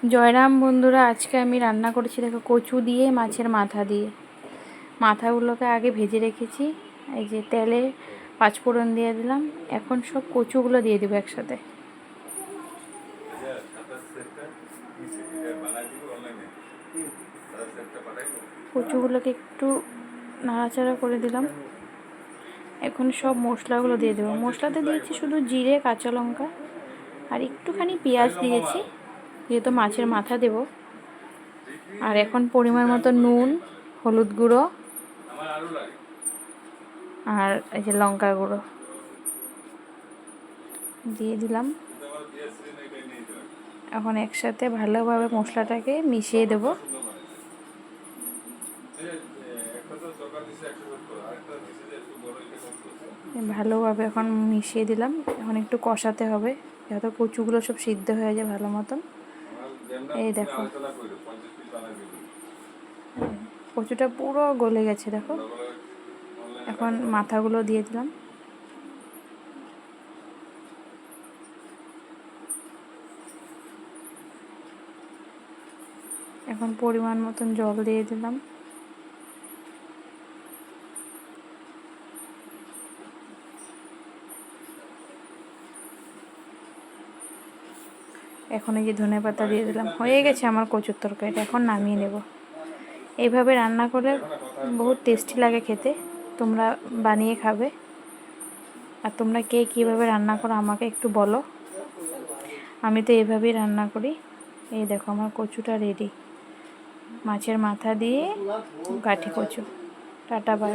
জয়রাম বন্ধুরা, আজকে আমি রান্না করেছি দেখো কচু দিয়ে মাছের মাথা দিয়ে। মাথাগুলোকে আগে ভেজে রেখেছি, এই যে তেলে পাঁচফোড়ন দিয়ে দিলাম। এখন সব কচুগুলো দিয়ে দেবো একসাথে। কচুগুলোকে একটু নাড়াচাড়া করে দিলাম। এখন সব মশলাগুলো দিয়ে দেবো। মশলাতে দিয়েছি শুধু জিরে, কাঁচা লঙ্কা আর একটুখানি পেঁয়াজ দিয়েছি, যেহেতু মাছের মাথা দেব। আর এখন পরিমাণ মতো নুন, হলুদ গুঁড়ো আর এই যে লঙ্কার গুঁড়ো দিয়ে দিলাম। এখন একসাথে ভালোভাবে মশলাটাকে মিশিয়ে দেব। ভালোভাবে এখন মিশিয়ে দিলাম। এখন একটু কষাতে হবে যাতে কচুগুলো সব সিদ্ধ হয়ে যায় ভালো মতন। এই দেখো কচুটা পুরো গলে গেছে দেখো। এখন মাথাগুলো দিয়ে দিলাম। এখন পরিমাণ মতন জল দিয়ে দিলাম। এখন এই যে ধনেপাতা দিয়ে দিলাম। হয়ে গেছে আমার কচুর তরকারিটা, এখন নামিয়ে নেব। এইভাবে রান্না করলে বহুত টেস্টি লাগে খেতে। তোমরা বানিয়ে খাবে। আর তোমরা কে কীভাবে রান্না করো আমাকে একটু বলো। আমি তো এইভাবেই রান্না করি। এই দেখো আমার কচুটা রেডি, মাছের মাথা দিয়ে কাঠি কচু। Tata bye.